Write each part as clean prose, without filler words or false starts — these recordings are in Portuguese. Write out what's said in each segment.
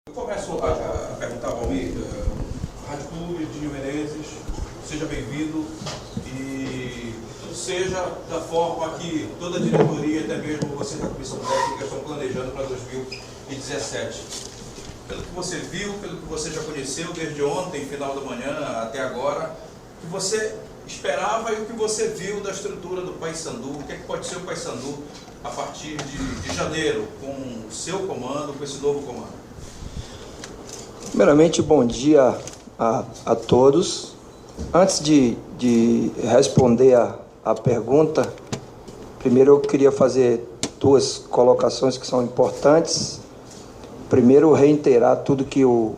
Eu começo a perguntar ao Almir, Rádio Clube de Menezes, seja bem-vindo e tudo seja da forma que toda a diretoria, até mesmo você da comissão técnica, estão planejando para 2017. Pelo que você viu, pelo que você já conheceu desde ontem, final da manhã até agora, o que você esperava e o que você viu da estrutura do Paysandu, o que é que pode ser o Paysandu a partir de janeiro, com o seu comando, com esse novo comando? Primeiramente, bom dia a todos. Antes de responder a pergunta, primeiro eu queria fazer duas colocações que são importantes. Primeiro, reiterar tudo que o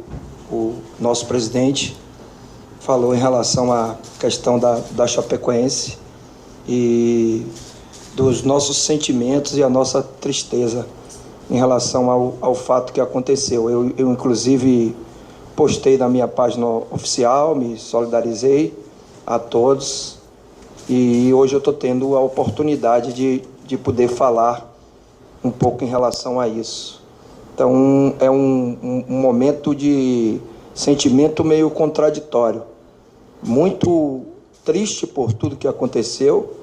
nosso presidente falou em relação à questão da Chapecoense e dos nossos sentimentos e a nossa tristeza em relação ao fato que aconteceu. Eu inclusive, postei na minha página oficial, me solidarizei a todos e hoje eu estou tendo a oportunidade de poder falar um pouco em relação a isso. Então, é um momento de sentimento meio contraditório. Muito triste por tudo que aconteceu.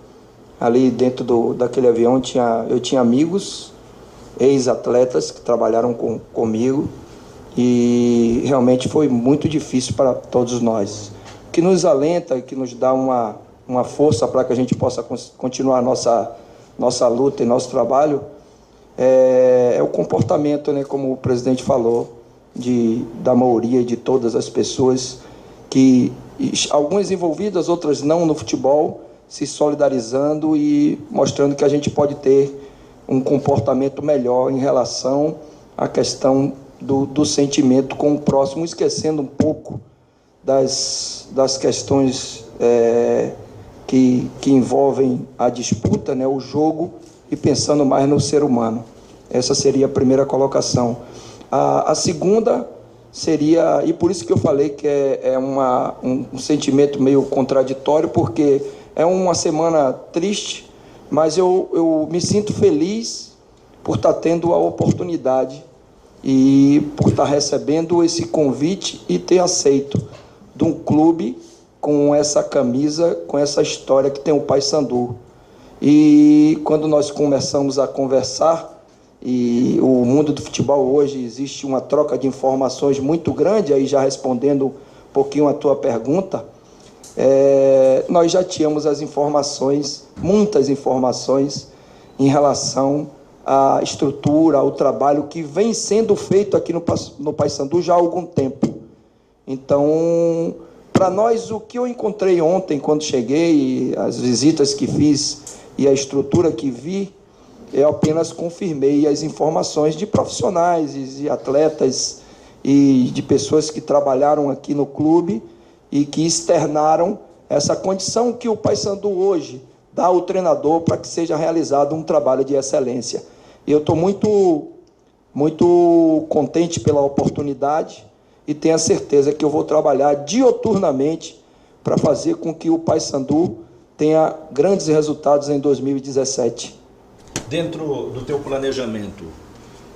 Ali dentro daquele avião eu tinha amigos, ex-atletas que trabalharam comigo e realmente foi muito difícil para todos nós. O que nos alenta e que nos dá uma força para que a gente possa continuar nossa luta e nosso trabalho é o comportamento, né, como o presidente falou, da maioria de todas as pessoas, que algumas envolvidas, outras não no futebol, se solidarizando e mostrando que a gente pode ter um comportamento melhor em relação à questão do sentimento com o próximo, esquecendo um pouco das questões que envolvem a disputa, né, o jogo, e pensando mais no ser humano. Essa seria a primeira colocação. A segunda seria, e por isso que eu falei que é um sentimento meio contraditório, porque é uma semana triste, mas eu me sinto feliz por estar tendo a oportunidade e por estar recebendo esse convite e ter aceito de um clube com essa camisa, com essa história que tem o Paysandu. E quando nós começamos a conversar, e o mundo do futebol hoje existe uma troca de informações muito grande, aí já respondendo um pouquinho a tua pergunta, nós já tínhamos as informações, muitas informações, em relação à estrutura, ao trabalho que vem sendo feito aqui no Paysandu já há algum tempo. Então, para nós, o que eu encontrei ontem, quando cheguei, as visitas que fiz e a estrutura que vi, eu apenas confirmei as informações de profissionais e atletas e de pessoas que trabalharam aqui no clube e que externaram essa condição que o Paysandu hoje dá ao treinador para que seja realizado um trabalho de excelência. Eu estou muito contente pela oportunidade e tenho a certeza que eu vou trabalhar dioturnamente para fazer com que o Paysandu tenha grandes resultados em 2017. Dentro do teu planejamento,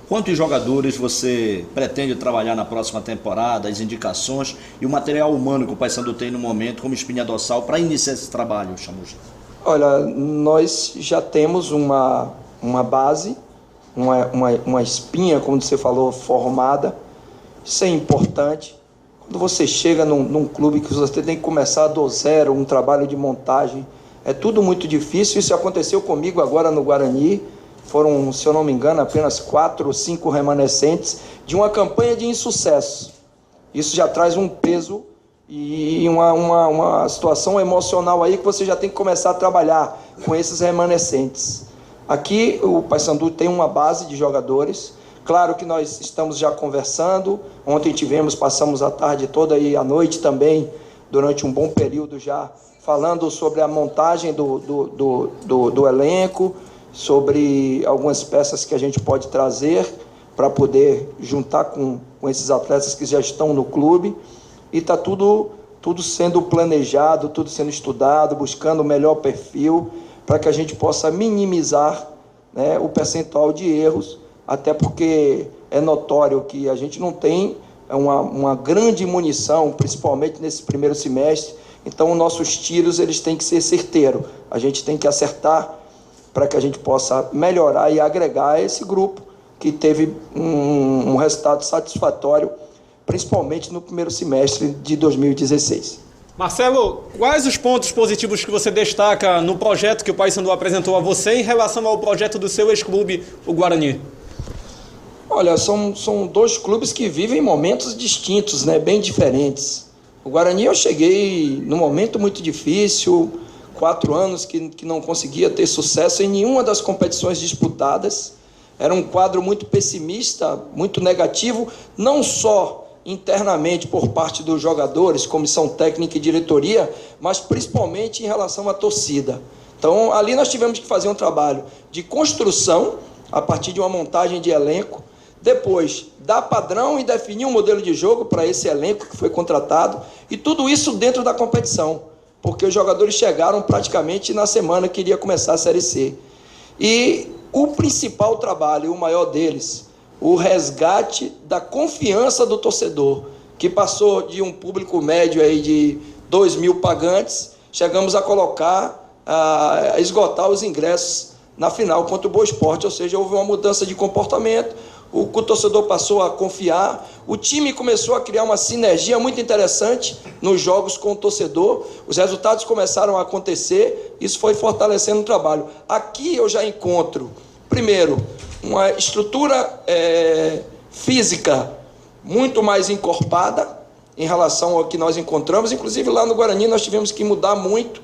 quantos jogadores você pretende trabalhar na próxima temporada, as indicações e o material humano que o Paysandu tem no momento como espinha dorsal para iniciar esse trabalho, Chamusca? Olha, nós já temos uma base, uma espinha, como você falou, formada. Isso é importante. Quando você chega num clube que você tem que começar do zero, um trabalho de montagem, é tudo muito difícil. Isso aconteceu comigo agora no Guarani. Foram, se eu não me engano, apenas 4 ou 5 remanescentes de uma campanha de insucesso. Isso já traz um peso e uma situação emocional aí que você já tem que começar a trabalhar com esses remanescentes. Aqui o Paysandu tem uma base de jogadores. Claro que nós estamos já conversando. Ontem passamos a tarde toda e a noite também, durante um bom período já, falando sobre a montagem do elenco, sobre algumas peças que a gente pode trazer para poder juntar com esses atletas que já estão no clube. E está tudo sendo planejado, tudo sendo estudado, buscando o melhor perfil para que a gente possa minimizar, né, o percentual de erros até porque é notório que a gente não tem uma grande munição, principalmente nesse primeiro semestre. Então, os nossos tiros eles têm que ser certeiros. A gente tem que acertar para que a gente possa melhorar e agregar esse grupo que teve um resultado satisfatório, principalmente no primeiro semestre de 2016. Marcelo, quais os pontos positivos que você destaca no projeto que o Paysandu apresentou a você em relação ao projeto do seu ex-clube, o Guarani? Olha, são dois clubes que vivem momentos distintos, né, bem diferentes. O Guarani eu cheguei num momento muito difícil, 4 anos que não conseguia ter sucesso em nenhuma das competições disputadas. Era um quadro muito pessimista, muito negativo, não só internamente por parte dos jogadores, comissão técnica e diretoria, mas principalmente em relação à torcida. Então, ali nós tivemos que fazer um trabalho de construção, a partir de uma montagem de elenco, depois dar padrão e definir um modelo de jogo para esse elenco que foi contratado, e tudo isso dentro da competição, porque os jogadores chegaram praticamente na semana que iria começar a Série C. E o principal trabalho, o maior deles, o resgate da confiança do torcedor, que passou de um público médio aí de 2.000 pagantes, chegamos a a esgotar os ingressos na final contra o Boa Esporte, ou seja, houve uma mudança de comportamento, o torcedor passou a confiar, o time começou a criar uma sinergia muito interessante nos jogos com o torcedor, os resultados começaram a acontecer, isso foi fortalecendo o trabalho. Aqui eu já encontro, primeiro, uma estrutura física muito mais encorpada em relação ao que nós encontramos. Inclusive lá no Guarani nós tivemos que mudar muito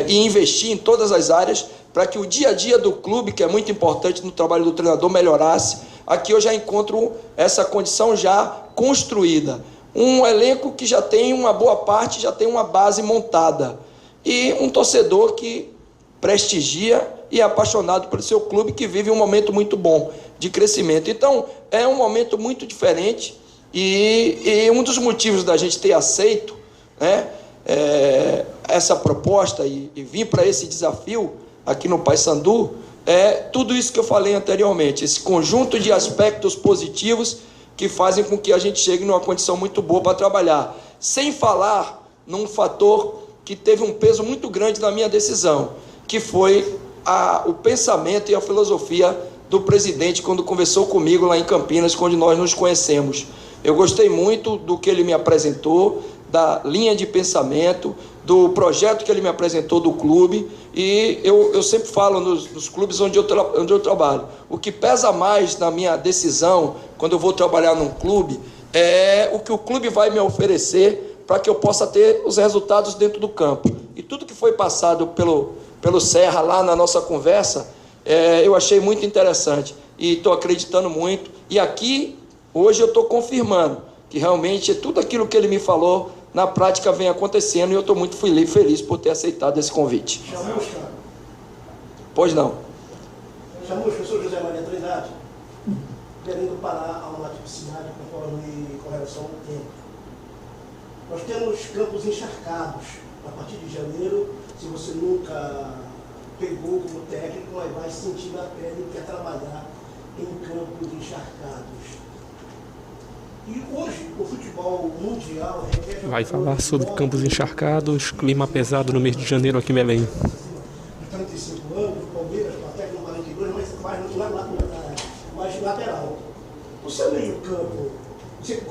e investir em todas as áreas para que o dia a dia do clube, que é muito importante no trabalho do treinador, melhorasse. Aqui eu já encontro essa condição já construída. Um elenco que já tem uma boa parte, já tem uma base montada. E um torcedor que prestigia e é apaixonado pelo seu clube, que vive um momento muito bom de crescimento. Então, é um momento muito diferente e um dos motivos da gente ter aceito, né, essa proposta e vir para esse desafio aqui no Paysandu é tudo isso que eu falei anteriormente, esse conjunto de aspectos positivos que fazem com que a gente chegue numa condição muito boa para trabalhar, sem falar num fator que teve um peso muito grande na minha decisão, que foi o pensamento e a filosofia do presidente quando conversou comigo lá em Campinas, quando nós nos conhecemos. Eu gostei muito do que ele me apresentou, da linha de pensamento, do projeto que ele me apresentou do clube, e eu sempre falo nos clubes onde eu trabalho, o que pesa mais na minha decisão, quando eu vou trabalhar num clube, é o que o clube vai me oferecer para que eu possa ter os resultados dentro do campo. E tudo que foi passado pelo Serra lá na nossa conversa, eu achei muito interessante e estou acreditando muito. E aqui, hoje eu estou confirmando que realmente tudo aquilo que ele me falou, na prática vem acontecendo, e eu estou muito feliz por ter aceitado esse convite. Chamusca. Pois não. Chamusca, eu sou José Maria Trindade, querendo parar a uma tipicidade com relação ao tempo. Nós temos campos encharcados. A partir de janeiro, se você nunca pegou como técnico, mas vai sentir na pele que é trabalhar em campos encharcados. E hoje, o futebol mundial requer... Vai falar sobre campos encharcados, clima pesado no mês de janeiro aqui em Belém. 35 anos, o Palmeiras, o Atlético no 42, mas mais lateral. O seu meio-campo, você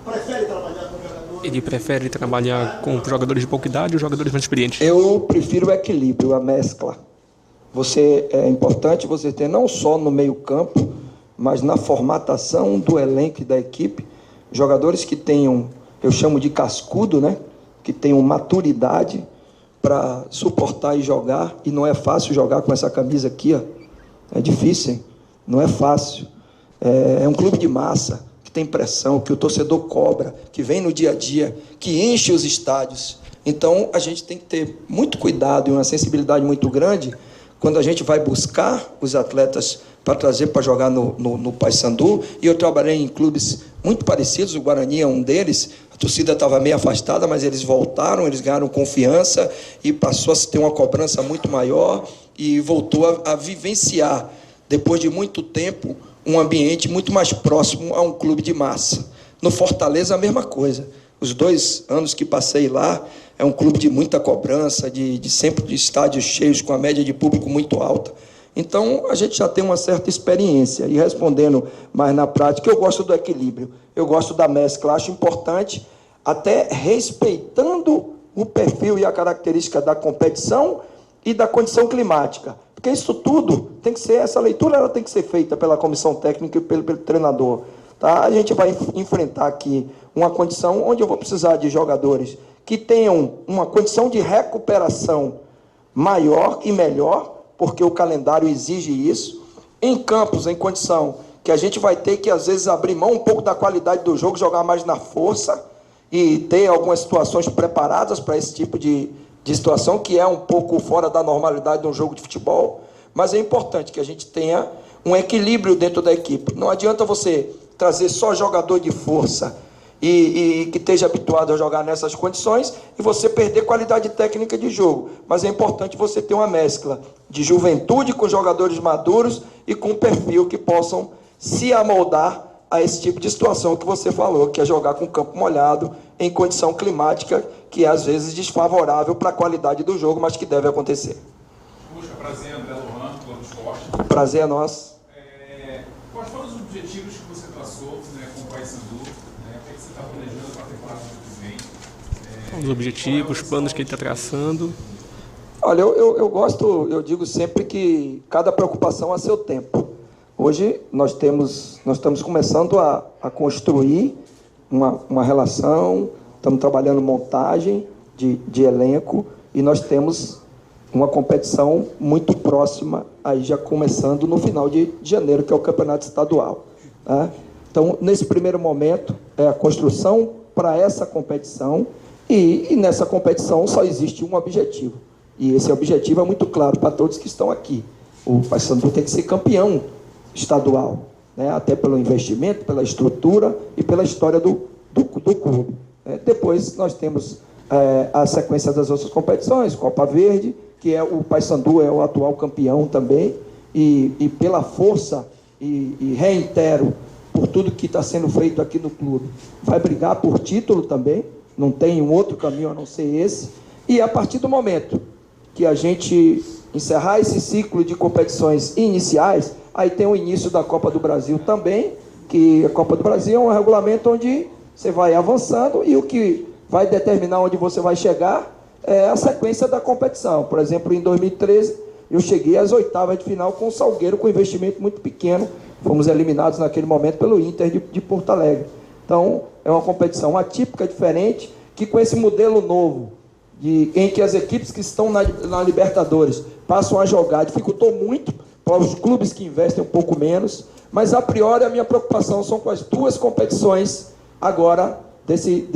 prefere trabalhar com jogadores... Ele prefere trabalhar com jogadores de pouca idade ou jogadores mais experientes? Eu prefiro o equilíbrio, a mescla. É importante você ter não só no meio-campo, mas na formatação do elenco e da equipe, jogadores que tenham, eu chamo de cascudo, né? Que tenham maturidade para suportar e jogar, e não é fácil jogar com essa camisa aqui, ó. É difícil, hein? Não é fácil. É um clube de massa, que tem pressão, que o torcedor cobra, que vem no dia a dia, que enche os estádios. Então, a gente tem que ter muito cuidado e uma sensibilidade muito grande quando a gente vai buscar os atletas para trazer para jogar no Paysandu. E eu trabalhei em clubes muito parecidos, o Guarani é um deles, a torcida estava meio afastada, mas eles voltaram, eles ganharam confiança e passou a se ter uma cobrança muito maior e voltou a vivenciar depois de muito tempo, um ambiente muito mais próximo a um clube de massa. No Fortaleza, a mesma coisa. Os 2 anos que passei lá, é um clube de muita cobrança, sempre de estádios cheios, com a média de público muito alta. Então, a gente já tem uma certa experiência. E respondendo mais na prática, eu gosto do equilíbrio, eu gosto da mescla, acho importante, até respeitando o perfil e a característica da competição e da condição climática. Porque isso tudo tem que ser, essa leitura ela tem que ser feita pela comissão técnica e pelo treinador. Tá? A gente vai enfrentar aqui uma condição onde eu vou precisar de jogadores que tenham uma condição de recuperação maior e melhor, porque o calendário exige isso, em campos, em condição que a gente vai ter que, às vezes, abrir mão um pouco da qualidade do jogo, jogar mais na força e ter algumas situações preparadas para esse tipo de situação, que é um pouco fora da normalidade de um jogo de futebol, mas é importante que a gente tenha um equilíbrio dentro da equipe. Não adianta você trazer só jogador de força e que esteja habituado a jogar nessas condições e você perder qualidade técnica de jogo. Mas é importante você ter uma mescla de juventude com jogadores maduros e com perfil que possam se amoldar a esse tipo de situação que você falou, que é jogar com campo molhado em condição climática que é às vezes desfavorável para a qualidade do jogo, mas que deve acontecer. Puxa, prazer, André Lohan, Globo Esporte. Prazer é nosso. Quais foram os objetivos que você traçou, né, com o Paysandu? O que você está planejando para a temporada que vem? Os objetivos, os planos que ele está traçando. Olha, eu digo sempre que cada preocupação a seu tempo. Hoje nós estamos começando a construir uma relação, estamos trabalhando montagem de elenco e nós temos uma competição muito próxima, aí já começando no final de janeiro, que é o Campeonato Estadual. Tá? Então, nesse primeiro momento, é a construção para essa competição e nessa competição só existe um objetivo. E esse objetivo é muito claro para todos que estão aqui. O Paysandu tem que ser campeão estadual, né? Até pelo investimento, pela estrutura e pela história do clube. Depois nós temos a sequência das outras competições, Copa Verde, que é o Paysandu é o atual campeão também, e pela força, e reitero, por tudo que está sendo feito aqui no clube, vai brigar por título também, não tem um outro caminho a não ser esse, e a partir do momento que a gente encerrar esse ciclo de competições iniciais, aí tem o início da Copa do Brasil também, que a Copa do Brasil é um regulamento onde você vai avançando e o que vai determinar onde você vai chegar é a sequência da competição. Por exemplo, em 2013, eu cheguei às oitavas de final com o Salgueiro, com investimento muito pequeno. Fomos eliminados naquele momento pelo Inter de Porto Alegre. Então, é uma competição atípica, diferente, que com esse modelo novo, em que as equipes que estão na Libertadores passam a jogar, dificultou muito para os clubes que investem um pouco menos, mas a priori a minha preocupação são com as 2 competições agora desse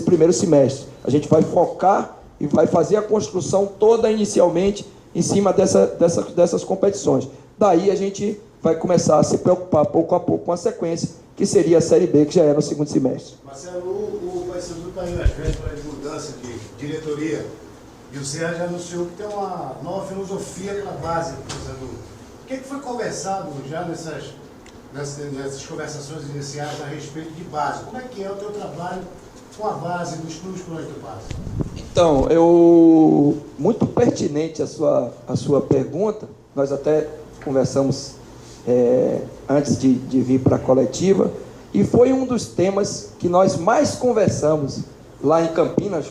primeiro semestre. A gente vai focar e vai fazer a construção toda inicialmente em cima dessas competições. Daí a gente vai começar a se preocupar pouco a pouco com a sequência, que seria a Série B, que já é no segundo semestre. Marcelo, o Paysandu está indo às vésperas de mudança de diretoria e o Serra já anunciou que tem uma nova filosofia na base do Paysandu. O que foi conversado já nessas conversações iniciais a respeito de base? Como é que é o teu trabalho com a base dos clubes por onde tu passa? Então, muito pertinente a sua pergunta. Nós até conversamos antes de vir para a coletiva, e foi um dos temas que nós mais conversamos lá em Campinas,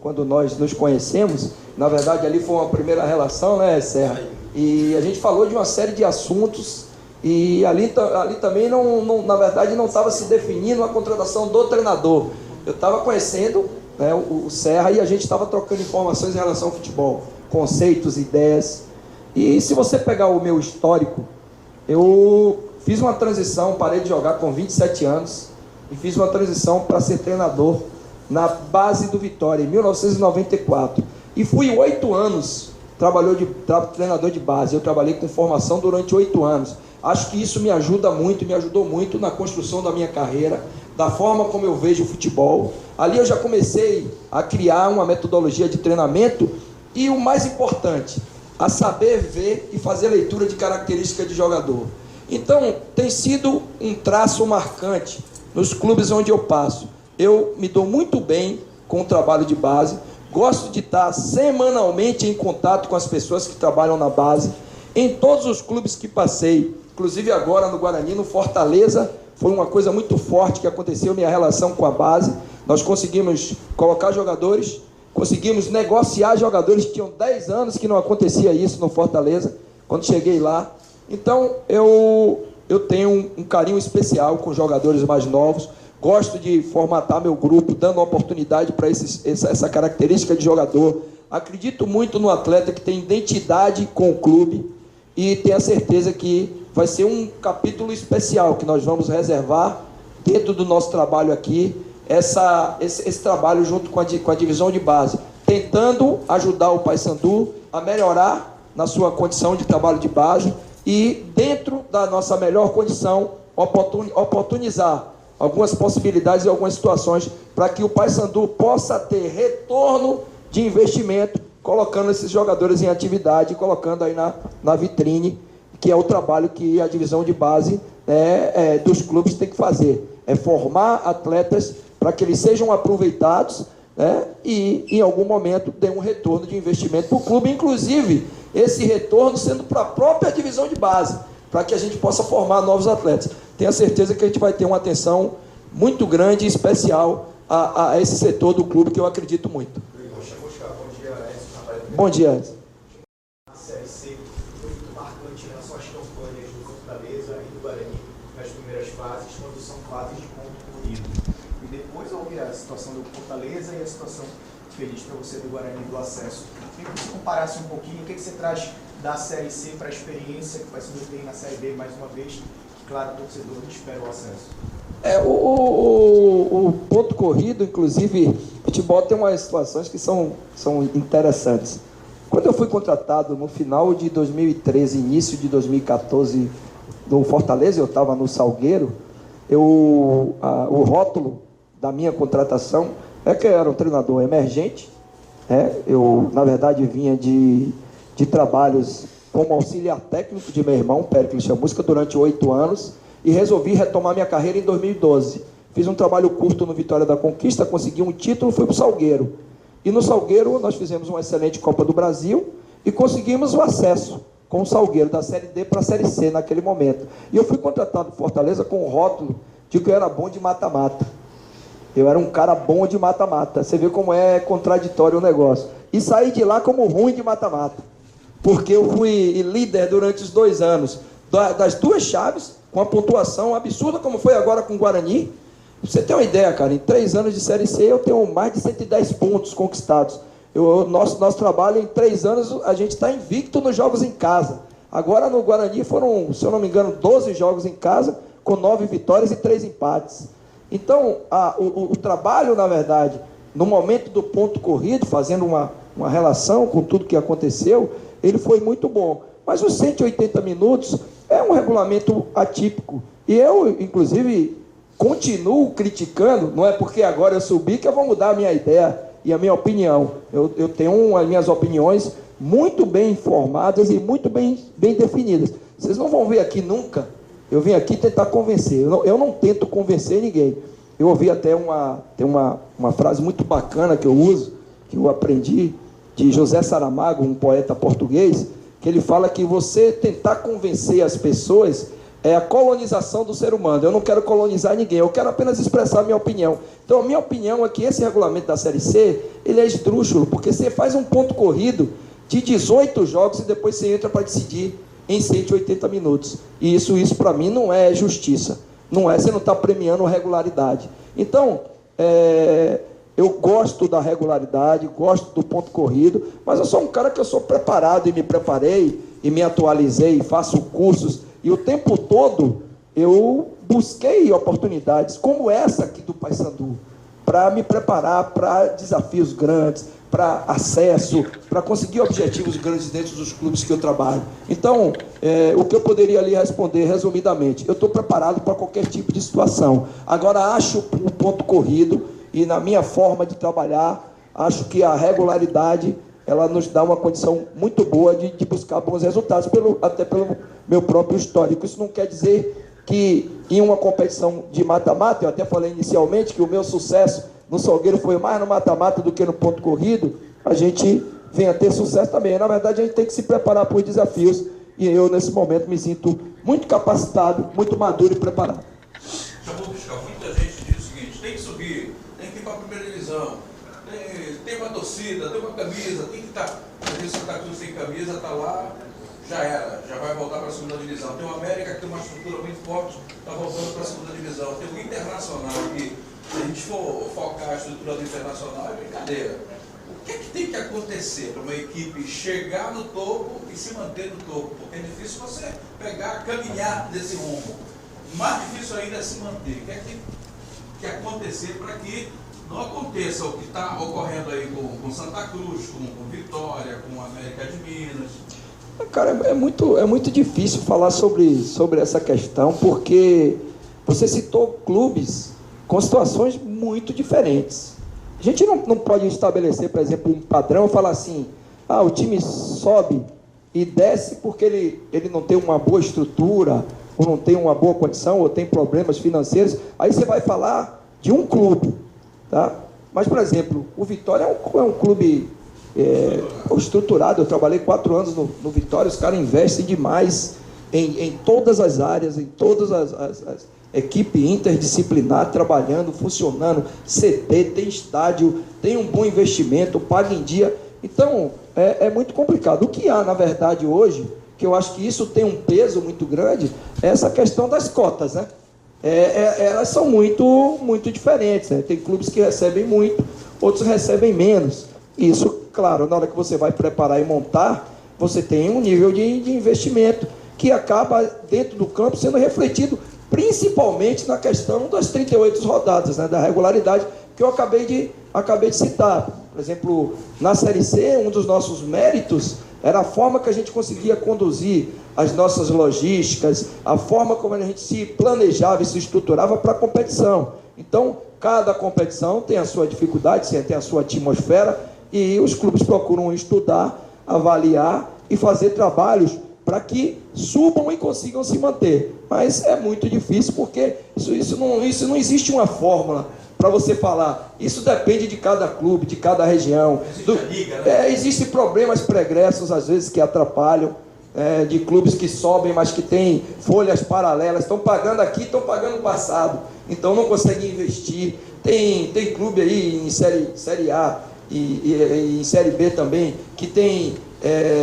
quando nós nos conhecemos. Na verdade, ali foi uma primeira relação, né, Serra? E a gente falou de uma série de assuntos, e ali também, na verdade, não estava se definindo a contratação do treinador. Eu estava conhecendo, né, o Serra, e a gente estava trocando informações em relação ao futebol, conceitos, ideias. E se você pegar o meu histórico, eu fiz uma transição, parei de jogar com 27 anos, e fiz uma transição para ser treinador na base do Vitória, em 1994. E fui 8 anos treinador de base. Eu trabalhei com formação durante 8 anos. Acho que isso me ajuda muito, me ajudou muito na construção da minha carreira, da forma como eu vejo o futebol. Ali eu já comecei a criar uma metodologia de treinamento e o mais importante, a saber ver e fazer leitura de característica de jogador. Então, tem sido um traço marcante nos clubes onde eu passo. Eu me dou muito bem com o trabalho de base, gosto de estar semanalmente em contato com as pessoas que trabalham na base, em todos os clubes que passei, inclusive agora no Guarani, no Fortaleza, foi uma coisa muito forte que aconteceu, minha relação com a base. Nós conseguimos colocar jogadores, conseguimos negociar jogadores que tinham 10 anos que não acontecia isso no Fortaleza, quando cheguei lá. Então, eu tenho um carinho especial com jogadores mais novos, gosto de formatar meu grupo, dando oportunidade para essa característica de jogador. Acredito muito no atleta que tem identidade com o clube e tenho a certeza que vai ser um capítulo especial que nós vamos reservar dentro do nosso trabalho aqui, esse trabalho junto com a divisão de base, tentando ajudar o Paysandu a melhorar na sua condição de trabalho de base e, dentro da nossa melhor condição, oportunizar algumas possibilidades e algumas situações para que o Paysandu possa ter retorno de investimento, colocando esses jogadores em atividade, colocando aí na vitrine, que é o trabalho que a divisão de base dos clubes tem que fazer. É formar atletas para que eles sejam aproveitados, né, e, em algum momento, dê um retorno de investimento para o clube, inclusive esse retorno sendo para a própria divisão de base, para que a gente possa formar novos atletas. Tenho a certeza que a gente vai ter uma atenção muito grande e especial a esse setor do clube, que eu acredito muito. Bom dia, Edson. A Série C foi muito marcante em relação às campanhas do Fortaleza e do Guarani nas primeiras fases, quando são fases de ponto corrido. E depois houve a situação do Fortaleza e a situação feliz para você do Guarani do acesso. Queria que você comparasse um pouquinho o que você traz da Série C para a experiência que o Paysandu tem na Série B mais uma vez, que, claro, o torcedor espera o acesso. O ponto corrido, inclusive, futebol tem umas situações que são interessantes. Quando eu fui contratado no final de 2013, início de 2014, no Fortaleza, eu estava no Salgueiro, o rótulo da minha contratação é que eu era um treinador emergente. Eu, na verdade, vinha de trabalhos como auxiliar técnico de meu irmão, Péricles Chamusca, durante 8 anos, e resolvi retomar minha carreira em 2012. Fiz um trabalho curto no Vitória da Conquista, consegui um título, fui para o Salgueiro. E no Salgueiro nós fizemos uma excelente Copa do Brasil e conseguimos o acesso com o Salgueiro, da Série D para a Série C naquele momento. E eu fui contratado no Fortaleza com o rótulo de que eu era bom de mata-mata. Eu era um cara bom de mata-mata. Você vê como é contraditório o negócio. E saí de lá como ruim de mata-mata. Porque eu fui líder durante os 2 anos das 2 chaves, com a pontuação absurda como foi agora com o Guarani. Pra você ter uma ideia, cara, em 3 anos de Série C eu tenho mais de 110 pontos conquistados. Nosso trabalho, em 3 anos, a gente está invicto nos jogos em casa. Agora no Guarani foram, se eu não me engano, 12 jogos em casa, com 9 vitórias e 3 empates. Então, o trabalho, na verdade, no momento do ponto corrido, fazendo uma relação com tudo que aconteceu, ele foi muito bom. Mas os 180 minutos é um regulamento atípico. E eu, inclusive, continuo criticando, não é porque agora eu subi que eu vou mudar a minha ideia e a minha opinião. Eu tenho as minhas opiniões muito bem informadas e muito bem definidas. Vocês não vão ver aqui nunca. Eu vim aqui tentar convencer. Eu não tento convencer ninguém. Eu ouvi até tem uma frase muito bacana que eu uso, que eu aprendi, de José Saramago, um poeta português, que ele fala que você tentar convencer as pessoas é a colonização do ser humano. Eu não quero colonizar ninguém, eu quero apenas expressar a minha opinião. Então, a minha opinião é que esse regulamento da Série C, ele é esdrúxulo, porque você faz um ponto corrido de 18 jogos e depois você entra para decidir em 180 minutos. E isso para mim não é justiça. Não é, você não está premiando regularidade. Então, eu gosto da regularidade, gosto do ponto corrido, mas eu sou um cara que eu sou preparado e me preparei, e me atualizei, faço cursos, e o tempo todo eu busquei oportunidades como essa aqui do Paysandu, para me preparar para desafios grandes, para acesso, para conseguir objetivos grandes dentro dos clubes que eu trabalho. Então, o que eu poderia ali responder resumidamente, eu estou preparado para qualquer tipo de situação. Agora, acho o ponto corrido, e na minha forma de trabalhar, acho que a regularidade ela nos dá uma condição muito boa de buscar bons resultados, até pelo meu próprio histórico. Isso não quer dizer que em uma competição de mata-mata, eu até falei inicialmente que o meu sucesso no Salgueiro foi mais no mata-mata do que no ponto corrido, a gente venha ter sucesso também. Na verdade, a gente tem que se preparar para os desafios, e eu, nesse momento, me sinto muito capacitado, muito maduro e preparado. Chamou fiscal, muita gente diz o seguinte: tem que subir, tem que ir para a primeira divisão, tem uma torcida, tem uma camisa, tem que estar. Às vezes Santa Cruz sem camisa, está lá, já era, já vai voltar para a segunda divisão. Tem o América que tem uma estrutura muito forte, está voltando para a segunda divisão. Tem o Internacional que, se a gente for focar a estrutura do Internacional, é brincadeira. O que é que tem que acontecer para uma equipe chegar no topo e se manter no topo? Porque é difícil você pegar, caminhar nesse rumo. Mais difícil ainda é se manter. O que é que tem que acontecer para que não aconteça o que está ocorrendo aí com Santa Cruz, com Vitória, com América de Minas? Cara, é muito difícil falar sobre essa questão, porque você citou clubes com situações muito diferentes. A gente não pode estabelecer, por exemplo, um padrão e falar assim: o time sobe e desce porque ele não tem uma boa estrutura, ou não tem uma boa condição, ou tem problemas financeiros. Aí você vai falar de um clube, tá? Mas, por exemplo, o Vitória é um clube estruturado. Eu trabalhei 4 anos no Vitória, os caras investem demais em todas as áreas, em todas as equipe interdisciplinar, trabalhando, funcionando, CT, tem estádio, tem um bom investimento, paga em dia. Então, é muito complicado. O que há, na verdade, hoje, que eu acho que isso tem um peso muito grande, é essa questão das cotas, né? Elas são muito diferentes, né? Tem clubes que recebem muito, outros recebem menos. Isso, claro, na hora que você vai preparar e montar, você tem um nível de investimento que acaba, dentro do campo, sendo refletido principalmente na questão das 38 rodadas, né, da regularidade que eu acabei de citar. Por exemplo, na Série C, um dos nossos méritos era a forma que a gente conseguia conduzir as nossas logísticas, a forma como a gente se planejava e se estruturava para a competição. Então, cada competição tem a sua dificuldade, tem a sua atmosfera, e os clubes procuram estudar, avaliar e fazer trabalhos para que subam e consigam se manter. Mas é muito difícil, porque isso não existe uma fórmula para você falar. Isso depende de cada clube, de cada região. Existe a liga, né? Existem problemas pregressos, às vezes, que atrapalham, de clubes que sobem, mas que têm folhas paralelas, estão pagando aqui, estão pagando no passado, então não conseguem investir. Tem clube aí em série A e em Série B também, que tem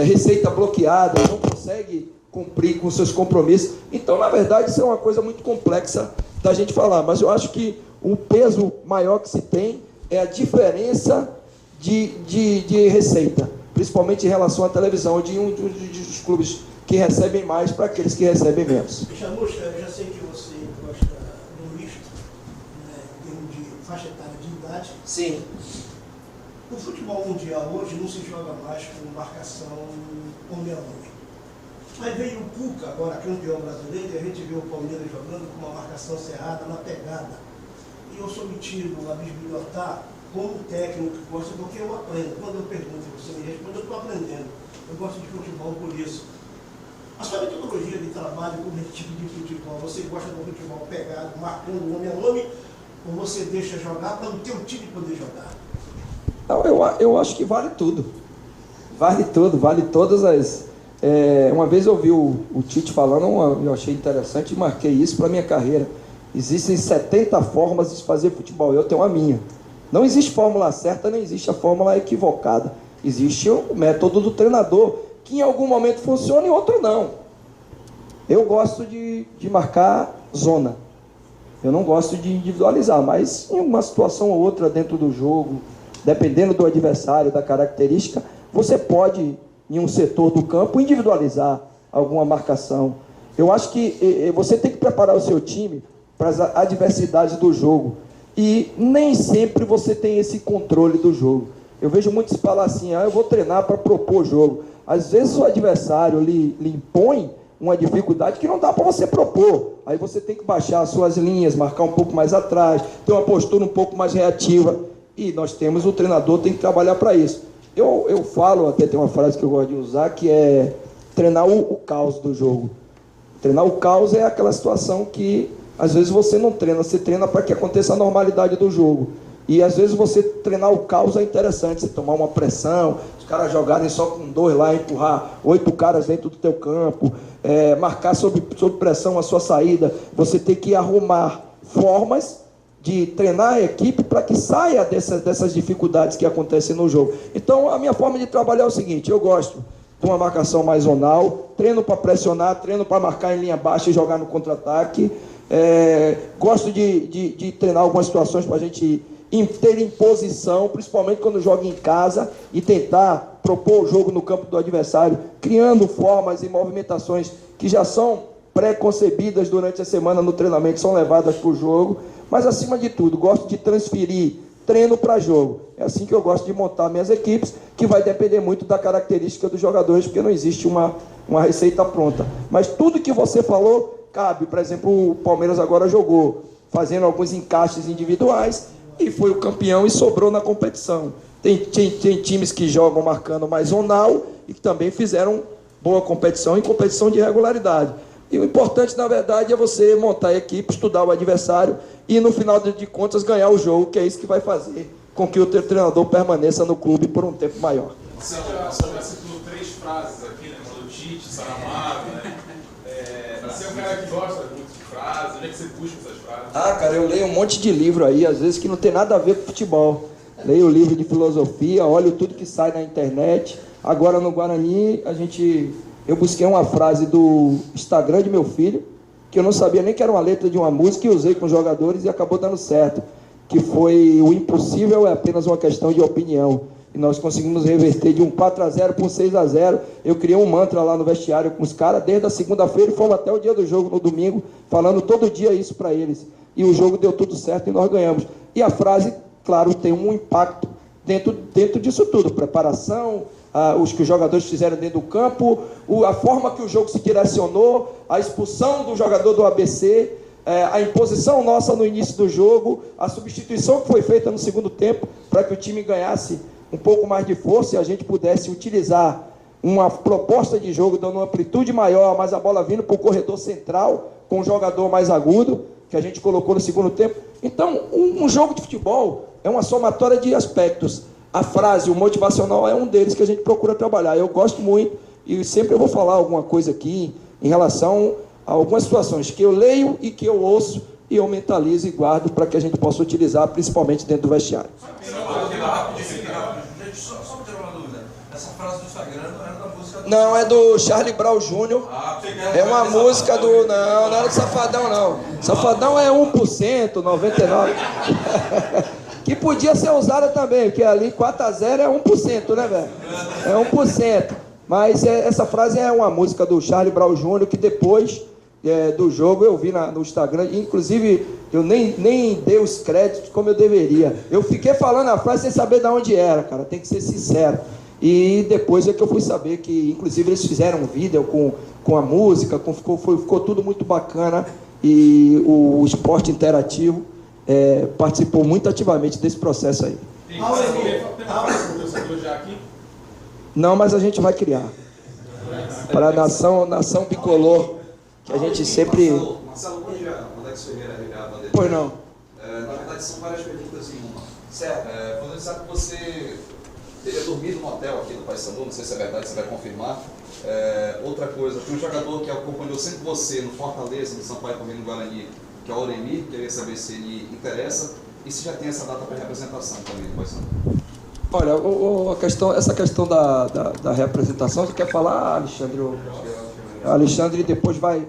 receita bloqueada, não consegue cumprir com seus compromissos. Então, na verdade, isso é uma coisa muito complexa da gente falar, mas eu acho que o peso maior que se tem é a diferença de receita, principalmente em relação à televisão, dos clubes que recebem mais para aqueles que recebem menos. Chamusca, eu já sei que você gosta do misto, né, em termos de faixa etária de idade. Sim. O futebol mundial hoje não se joga mais com marcação homem a homem. Mas veio o Cuca, agora campeão brasileiro, e a gente viu o Palmeiras jogando com uma marcação cerrada na pegada. E eu sou metido a bisbilhotar como técnico que gosta, porque eu aprendo. Quando eu pergunto e você me responde, eu estou aprendendo. Eu gosto de futebol por isso. A sua metodologia de trabalho com esse tipo de futebol, você gosta do futebol pegado, marcando homem a homem, ou você deixa jogar para o teu time poder jogar? Não, eu acho que vale tudo. Vale tudo, vale todas as... uma vez eu ouvi o Tite falando, eu achei interessante e marquei isso para a minha carreira. Existem 70 formas de fazer futebol, eu tenho a minha. Não existe fórmula certa, nem existe a fórmula equivocada. Existe o método do treinador, que em algum momento funciona e outro não. Eu gosto de marcar zona. Eu não gosto de individualizar, mas em uma situação ou outra dentro do jogo, dependendo do adversário, da característica, você pode, em um setor do campo, individualizar alguma marcação. Eu acho que você tem que preparar o seu time para as adversidades do jogo. E nem sempre você tem esse controle do jogo. Eu vejo muitos falar assim, eu vou treinar para propor o jogo. Às vezes o adversário lhe impõe uma dificuldade que não dá para você propor. Aí você tem que baixar as suas linhas, marcar um pouco mais atrás, ter uma postura um pouco mais reativa. E nós temos, o treinador tem que trabalhar para isso. eu falo, até tem uma frase que eu gosto de usar, que é treinar o caos do jogo. Treinar o caos é aquela situação que, às vezes, você não treina, você treina para que aconteça a normalidade do jogo. E, às vezes, você treinar o caos é interessante, você tomar uma pressão, os caras jogarem só com 2 lá, empurrar 8 caras dentro do teu campo, marcar sob pressão a sua saída, você tem que arrumar formas de treinar a equipe para que saia dessas dificuldades que acontecem no jogo. Então, a minha forma de trabalhar é o seguinte: eu gosto de uma marcação mais zonal, treino para pressionar, treino para marcar em linha baixa e jogar no contra-ataque. Gosto de treinar algumas situações para a gente ter imposição, principalmente quando joga em casa, e tentar propor o jogo no campo do adversário, criando formas e movimentações que já são pré-concebidas durante a semana no treinamento, são levadas para o jogo. Mas, acima de tudo, gosto de transferir treino para jogo. É assim que eu gosto de montar minhas equipes, que vai depender muito da característica dos jogadores, porque não existe uma receita pronta. Mas tudo que você falou cabe. Por exemplo, o Palmeiras agora jogou fazendo alguns encaixes individuais e foi o campeão e sobrou na competição. Tem times que jogam marcando mais zonal e que também fizeram boa competição e competição de regularidade. E o importante, na verdade, é você montar a equipe, estudar o adversário e, no final de contas, ganhar o jogo, que é isso que vai fazer com que o teu treinador permaneça no clube por um tempo maior. Você já citou 3 frases aqui, né? Do Tite, Saramago, né? Você é um cara que gosta muito de frases, onde é que você busca essas frases? Cara, eu leio um monte de livro aí, às vezes que não tem nada a ver com futebol. Leio livro de filosofia, olho tudo que sai na internet. Agora, no Guarani, eu busquei uma frase do Instagram de meu filho, que eu não sabia nem que era uma letra de uma música, e usei com os jogadores e acabou dando certo, que foi: o impossível é apenas uma questão de opinião. E nós conseguimos reverter de um 4-0 para um 6-0. Eu criei um mantra lá no vestiário com os caras, desde a segunda-feira, e fomos até o dia do jogo, no domingo, falando todo dia isso para eles. E o jogo deu tudo certo e nós ganhamos. E a frase, claro, tem um impacto dentro disso tudo: preparação, os que os jogadores fizeram dentro do campo, a forma que o jogo se direcionou, a expulsão do jogador do ABC, a imposição nossa no início do jogo, a substituição que foi feita no segundo tempo para que o time ganhasse um pouco mais de força e a gente pudesse utilizar uma proposta de jogo dando uma amplitude maior, mas a bola vindo para o corredor central com um jogador mais agudo, que a gente colocou no segundo tempo. Então, um jogo de futebol é uma somatória de aspectos. A frase, o motivacional, é um deles que a gente procura trabalhar. Eu gosto muito, e sempre eu vou falar alguma coisa aqui em relação a algumas situações que eu leio e que eu ouço e eu mentalizo e guardo para que a gente possa utilizar, principalmente dentro do vestiário. Só me tirar uma dúvida. Essa frase do Instagram não era da música do... Não, é do Charlie Brown Jr. É uma música do... Não é do Safadão, não. Safadão é 1%, 99%. Que podia ser usada também, porque ali 4-0 é 1%, né, velho? É 1%. Mas essa frase é uma música do Charlie Brown Jr., que depois do jogo eu vi no Instagram, inclusive eu nem dei os créditos como eu deveria. Eu fiquei falando a frase sem saber de onde era, cara, tem que ser sincero. E depois é que eu fui saber que, inclusive, eles fizeram um vídeo com a música, ficou tudo muito bacana, e o esporte interativo participou muito ativamente desse processo aí. Tem uma frase do torcedor já aqui? Não, mas a gente vai criar. Para a nação bicolor, que a gente sempre... Marcelo, bom dia. Alex Ferreira, RBA Bandeira. Pois não. Na verdade, são várias perguntas em uma. Certo. Quando ele sabe que você teria dormido no hotel aqui do Paysandu, não sei se é verdade, você vai confirmar. Outra coisa, tem um jogador que acompanhou sempre você no Fortaleza, no Sampaio Corrêa, no Guarani, que é o Auremir, queria saber se ele interessa e se já tem essa data para representação também do Paysandu. Olha, essa questão da representação, você quer falar, Alexandre? Alexandre depois vai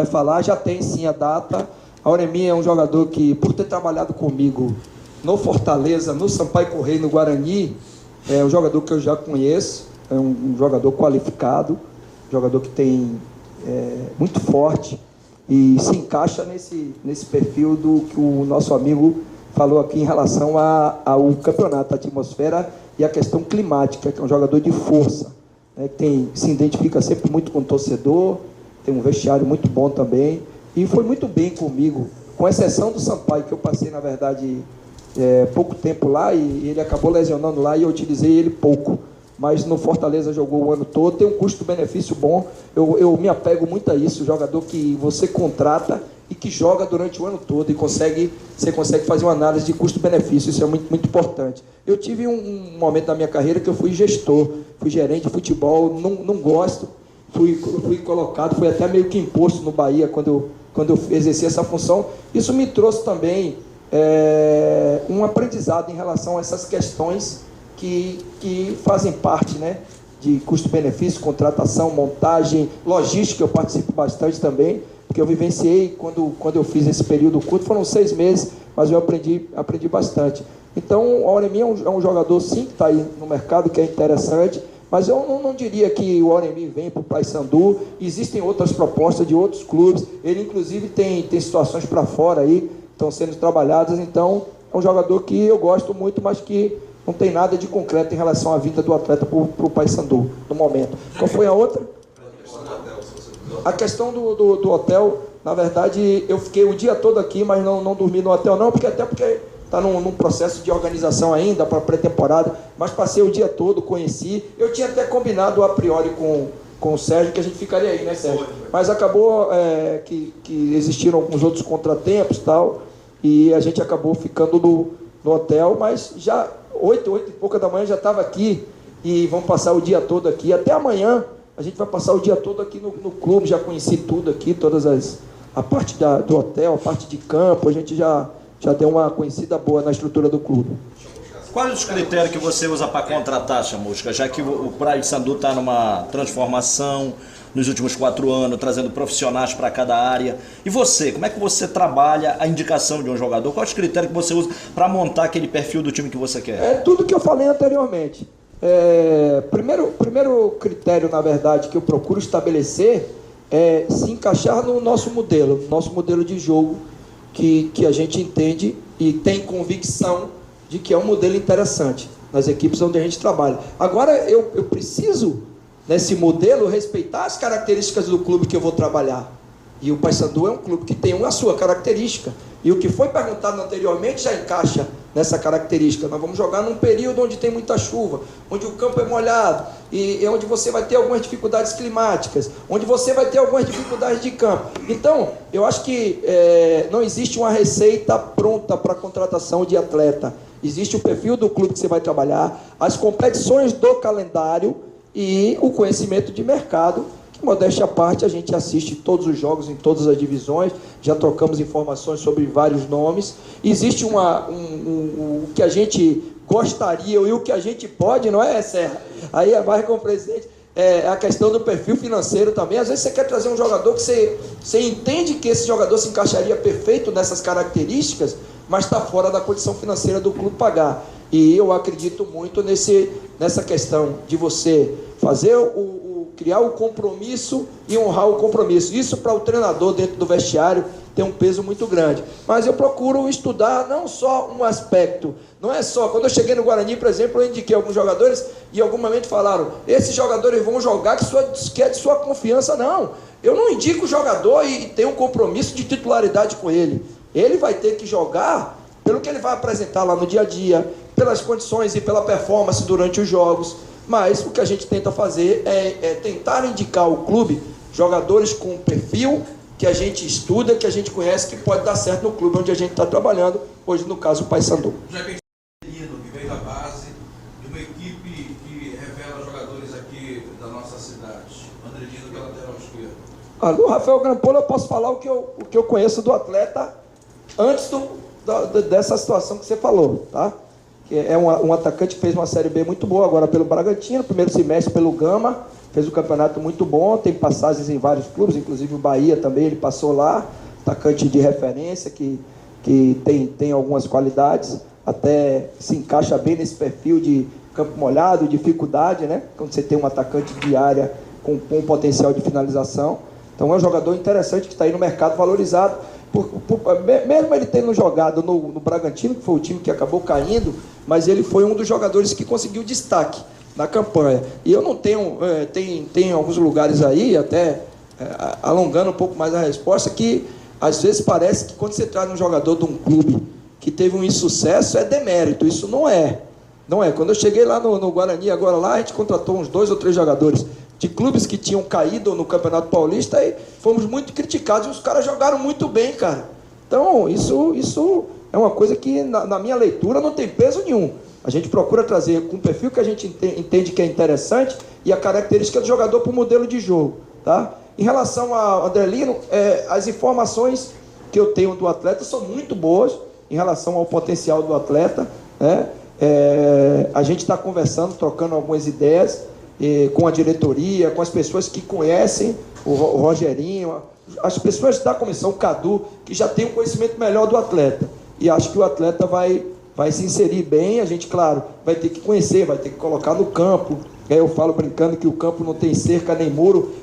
falar, já tem sim a data. A Auremir é um jogador que, por ter trabalhado comigo no Fortaleza, no Sampaio Corrêa, no Guarani, é um jogador que eu já conheço, é um jogador qualificado, jogador que tem muito forte e se encaixa nesse perfil do que o nosso amigo falou aqui em relação ao campeonato, a atmosfera e a questão climática, que é um jogador de força, né, que se identifica sempre muito com o torcedor, tem um vestiário muito bom também, e foi muito bem comigo, com exceção do Sampaio, que eu passei, na verdade, pouco tempo lá, e ele acabou lesionando lá, e eu utilizei ele pouco. mas no Fortaleza jogou o ano todo, tem um custo-benefício bom. Eu me apego muito a isso, o jogador que você contrata e que joga durante o ano todo e você consegue fazer uma análise de custo-benefício, isso é muito, muito importante. Eu tive um momento da minha carreira que eu fui gestor, fui gerente de futebol, não gosto, fui colocado, fui até meio que imposto no Bahia quando eu exerci essa função. Isso me trouxe também um aprendizado em relação a essas questões que fazem parte, né, de custo-benefício, contratação, montagem, logística, eu participo bastante também, porque eu vivenciei quando eu fiz esse período curto, foram 6 meses, mas eu aprendi bastante. Então, o Oremi é um jogador, sim, que está aí no mercado, que é interessante, mas eu não diria que o Oremi vem para o Paysandu. Existem outras propostas de outros clubes, ele inclusive tem situações para fora aí, estão sendo trabalhadas, então é um jogador que eu gosto muito, mas que não tem nada de concreto em relação à vinda do atleta para o Paysandu, no momento. Qual foi a outra? A questão do hotel, na verdade, eu fiquei o dia todo aqui, mas não dormi no hotel não, porque está num processo de organização ainda para a pré-temporada, mas passei o dia todo, conheci. Eu tinha até combinado a priori com o Sérgio que a gente ficaria aí, né, Sérgio? Mas acabou que existiram alguns outros contratempos e tal, e a gente acabou ficando no hotel, mas já 8 e pouca da manhã já estava aqui, e vamos passar o dia todo aqui, até amanhã a gente vai passar o dia todo aqui no clube, já conheci tudo aqui, a parte do hotel, a parte de campo, a gente já deu uma conhecida boa na estrutura do clube. Quais os critérios que você usa para contratar, Chamusca, já que o Paysandu está numa transformação nos últimos 4 anos, trazendo profissionais para cada área? E você, como é que você trabalha a indicação de um jogador? Quais os critérios que você usa para montar aquele perfil do time que você quer? É tudo que eu falei anteriormente. Primeiro critério, na verdade, que eu procuro estabelecer é se encaixar no nosso modelo de jogo, que a gente entende e tem convicção de que é um modelo interessante nas equipes onde a gente trabalha. Agora, eu preciso, nesse modelo, respeitar as características do clube que eu vou trabalhar. E o Paysandu é um clube que tem a sua característica. E o que foi perguntado anteriormente já encaixa nessa característica. Nós vamos jogar num período onde tem muita chuva, onde o campo é molhado, e onde você vai ter algumas dificuldades climáticas, onde você vai ter algumas dificuldades de campo. Então, eu acho que não existe uma receita pronta para a contratação de atleta. Existe o perfil do clube que você vai trabalhar, as competições do calendário e o conhecimento de mercado. Modéstia à parte, a gente assiste todos os jogos em todas as divisões, já trocamos informações sobre vários nomes. Existe o que a gente gostaria e o que a gente pode, não é, Serra? Aí vai com o presidente, a questão do perfil financeiro também. Às vezes você quer trazer um jogador que você entende que esse jogador se encaixaria perfeito nessas características, mas está fora da condição financeira do clube pagar. E eu acredito muito nessa questão de você fazer criar o compromisso e honrar o compromisso. Isso para o treinador dentro do vestiário tem um peso muito grande. Mas eu procuro estudar não só um aspecto, não é só... Quando eu cheguei no Guarani, por exemplo, eu indiquei alguns jogadores e em algum momento falaram, esses jogadores vão jogar que é de sua confiança. Não, eu não indico o jogador e tenho um compromisso de titularidade com ele. Ele vai ter que jogar pelo que ele vai apresentar lá no dia a dia, pelas condições e pela performance durante os jogos. Mas o que a gente tenta fazer é tentar indicar ao clube jogadores com perfil que a gente estuda, que a gente conhece, que pode dar certo no clube onde a gente está trabalhando, hoje no caso o Paysandu. Já que que veio da base de uma equipe que revela jogadores aqui da nossa cidade, Andredino, que é lateral esquerdo. Do Rafael Grampola eu posso falar o que eu conheço do atleta antes dessa situação que você falou, tá? Que é um atacante que fez uma Série B muito boa agora pelo Bragantino, primeiro semestre pelo Gama, fez um campeonato muito bom, tem passagens em vários clubes, inclusive o Bahia também, ele passou lá, atacante de referência, que tem algumas qualidades, até se encaixa bem nesse perfil de campo molhado, dificuldade, né? Quando você tem um atacante de área com potencial de finalização. Então é um jogador interessante que está aí no mercado valorizado. Mesmo ele tendo jogado no Bragantino, que foi o time que acabou caindo, mas ele foi um dos jogadores que conseguiu destaque na campanha. E eu não tenho, tem alguns lugares aí, até alongando um pouco mais a resposta, que às vezes parece que quando você traz um jogador de um clube que teve um insucesso, é demérito. Isso não é. Não é. Quando eu cheguei lá no Guarani, agora lá, a gente contratou uns 2 ou 3 jogadores de clubes que tinham caído no Campeonato Paulista e fomos muito criticados. E os caras jogaram muito bem, cara. Então, isso é uma coisa que, na minha leitura, não tem peso nenhum. A gente procura trazer com o perfil que a gente entende que é interessante e a característica do jogador para o modelo de jogo, tá? Em relação ao Andrelino, as informações que eu tenho do atleta são muito boas em relação ao potencial do atleta, né? A gente está conversando, trocando algumas ideias com a diretoria, com as pessoas que conhecem o Rogerinho, as pessoas da comissão, o Cadu, que já tem um conhecimento melhor do atleta. E acho que o atleta vai se inserir bem. A gente, claro, vai ter que conhecer, vai ter que colocar no campo. Aí eu falo brincando que o campo não tem cerca nem muro,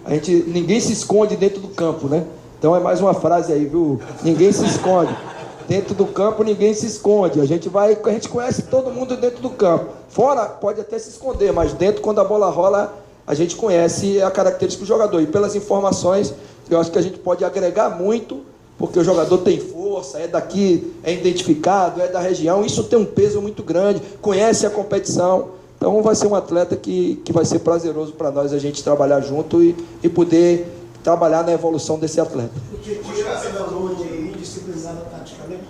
ninguém se esconde dentro do campo, né? Então é mais uma frase aí, viu? Ninguém se esconde. Dentro do campo ninguém se esconde. A gente conhece todo mundo dentro do campo. Fora pode até se esconder, mas dentro, quando a bola rola, a gente conhece a característica do jogador. E pelas informações, eu acho que a gente pode agregar muito, porque o jogador tem força, é daqui, é identificado, é da região. Isso tem um peso muito grande, conhece a competição. Então vai ser um atleta que vai ser prazeroso para nós a gente trabalhar junto e poder trabalhar na evolução desse atleta. O Tietchan, você falou de indisciplinado taticamente?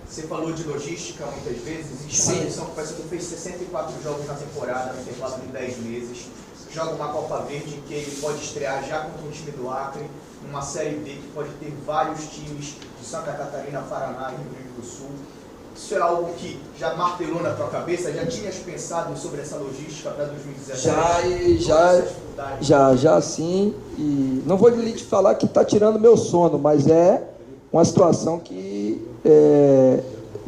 Você falou de logística muitas vezes. Existe uma atenção que o Paysandu fez 64 jogos na temporada, no intervalo de 10 meses. Joga uma Copa Verde que ele pode estrear já contra um time do Acre, numa Série B que pode ter vários times de Santa Catarina, Paraná e Rio Grande do Sul. Isso é algo que já martelou na tua cabeça? Já tinhas pensado sobre essa logística para 2017? Já sim. E não vou lhe falar que está tirando meu sono, mas é uma situação que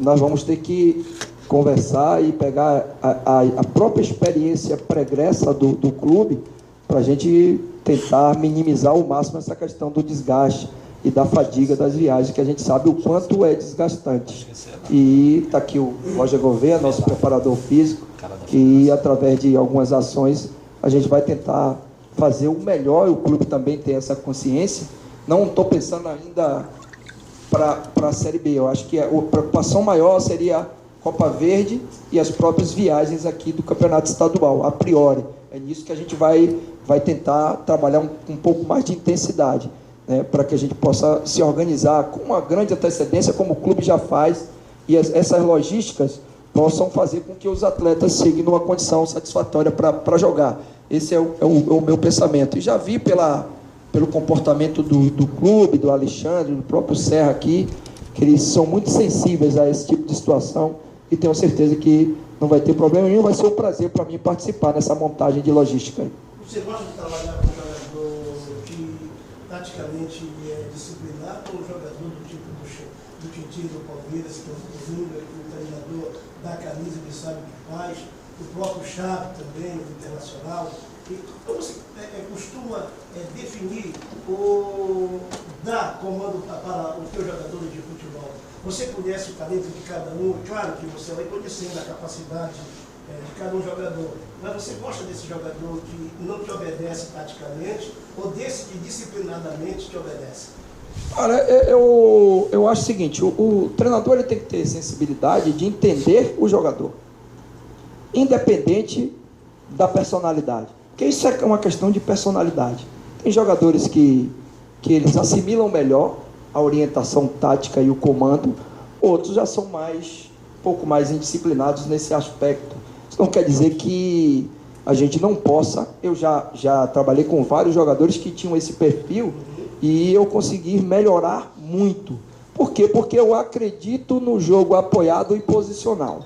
nós vamos ter que conversar e pegar a própria experiência pregressa do clube para a gente tentar minimizar ao máximo essa questão do desgaste e da fadiga das viagens, que a gente sabe o quanto é desgastante. E está aqui o Roger Gouveia, nosso preparador físico, e através de algumas ações a gente vai tentar fazer o melhor, e o clube também tem essa consciência. Não estou pensando ainda para a Série B, eu acho que a preocupação maior seria a Copa Verde e as próprias viagens aqui do Campeonato Estadual, a priori. É nisso que a gente vai tentar trabalhar um pouco mais de intensidade, né, para que a gente possa se organizar com uma grande antecedência, como o clube já faz, e essas logísticas possam fazer com que os atletas cheguem numa condição satisfatória para jogar. Esse é o meu pensamento. E já vi pelo comportamento do clube, do Alexandre, do próprio Serra aqui, que eles são muito sensíveis a esse tipo de situação e tenho certeza que não vai ter problema nenhum. Vai ser um prazer para mim participar nessa montagem de logística. Você gosta de trabalhar com um jogador que taticamente é disciplinado, ou um jogador do tipo do Titi, do Palmeiras, que é o Dunga, que o treinador dá a camisa, ele sabe o que faz, o próprio Chave também, o Internacional? E como você costuma definir ou dar comando para os teus jogadores de futebol? Você conhece o talento de cada um, claro que você vai conhecendo a capacidade de cada um jogador, mas você gosta desse jogador que não te obedece taticamente ou desse que disciplinadamente te obedece? Olha, eu acho o seguinte, o treinador ele tem que ter sensibilidade de entender o jogador, independente da personalidade, porque isso é uma questão de personalidade. Tem jogadores que eles assimilam melhor a orientação tática e o comando, outros já são um pouco mais indisciplinados nesse aspecto. Isso não quer dizer que a gente não possa. Eu já trabalhei com vários jogadores que tinham esse perfil e eu consegui melhorar muito. Por quê? Porque eu acredito no jogo apoiado e posicional.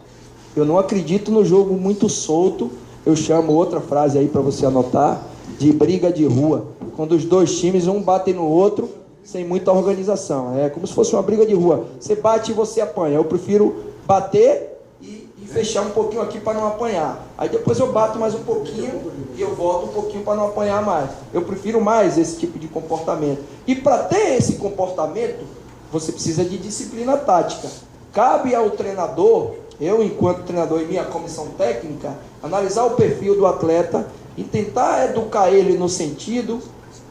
Eu não acredito no jogo muito solto. Eu chamo outra frase aí para você anotar, de briga de rua. Quando os dois times, um batem no outro, sem muita organização. É como se fosse uma briga de rua. Você bate e você apanha. Eu prefiro bater e fechar um pouquinho aqui para não apanhar. Aí depois eu bato mais um pouquinho e eu volto um pouquinho para não apanhar mais. Eu prefiro mais esse tipo de comportamento. E para ter esse comportamento, você precisa de disciplina tática. Cabe ao treinador, eu enquanto treinador e minha comissão técnica, analisar o perfil do atleta e tentar educar ele no sentido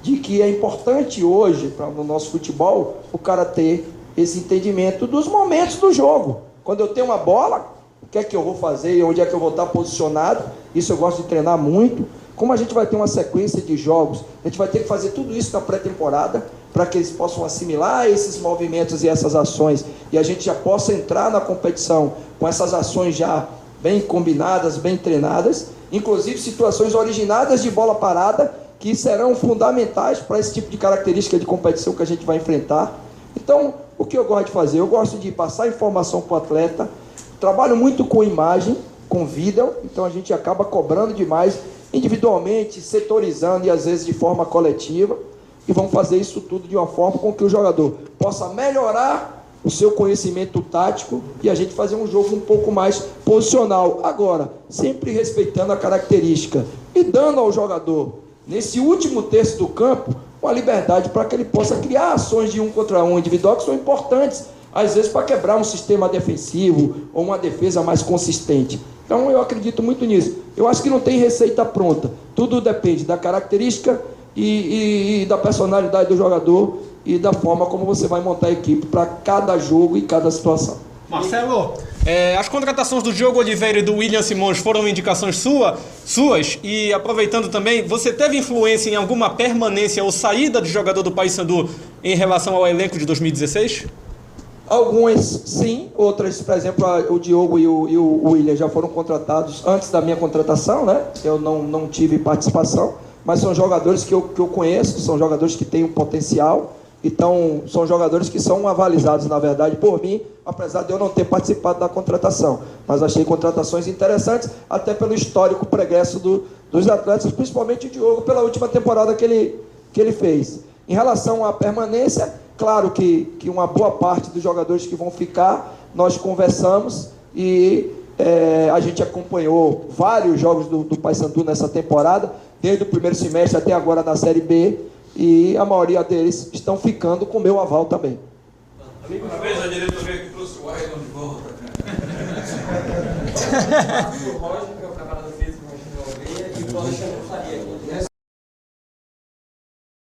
de que é importante hoje, no nosso futebol, o cara ter esse entendimento dos momentos do jogo. Quando eu tenho uma bola, que é que eu vou fazer e onde é que eu vou estar posicionado. Isso eu gosto de treinar muito. Como a gente vai ter uma sequência de jogos, a gente vai ter que fazer tudo isso na pré-temporada para que eles possam assimilar esses movimentos e essas ações e a gente já possa entrar na competição com essas ações já bem combinadas, bem treinadas, inclusive situações originadas de bola parada que serão fundamentais para esse tipo de característica de competição que a gente vai enfrentar. Então, o que eu gosto de fazer? Eu gosto de passar informação para o atleta, trabalho muito com imagem, com vídeo, então a gente acaba cobrando demais individualmente, setorizando e às vezes de forma coletiva, e vamos fazer isso tudo de uma forma com que o jogador possa melhorar o seu conhecimento tático e a gente fazer um jogo um pouco mais posicional. Agora, sempre respeitando a característica e dando ao jogador, nesse último terço do campo, uma liberdade para que ele possa criar ações de 1 contra 1 individual que são importantes, às vezes para quebrar um sistema defensivo ou uma defesa mais consistente. Então eu acredito muito nisso. Eu acho que não tem receita pronta. Tudo depende da característica e da personalidade do jogador e da forma como você vai montar a equipe para cada jogo e cada situação. Marcelo, as contratações do Diogo Oliveira e do William Simões foram indicações suas e aproveitando também, você teve influência em alguma permanência ou saída de jogador do Paysandu em relação ao elenco de 2016? Algumas sim, outras, por exemplo, o Diogo e o William já foram contratados antes da minha contratação, né? Eu não tive participação, mas são jogadores que eu conheço, são jogadores que têm um potencial, então são jogadores que são avalizados, na verdade, por mim, apesar de eu não ter participado da contratação, mas achei contratações interessantes, até pelo histórico pregresso dos atletas, principalmente o Diogo, pela última temporada que ele fez. Em relação à permanência, claro que uma boa parte dos jogadores que vão ficar, nós conversamos e a gente acompanhou vários jogos do Paysandu nessa temporada, desde o primeiro semestre até agora na Série B, e a maioria deles estão ficando com o meu aval também. Uma vez a diretoria que trouxe o Ayrton de volta. O Roger, que é o camarada físico, e o Alexandre Faria.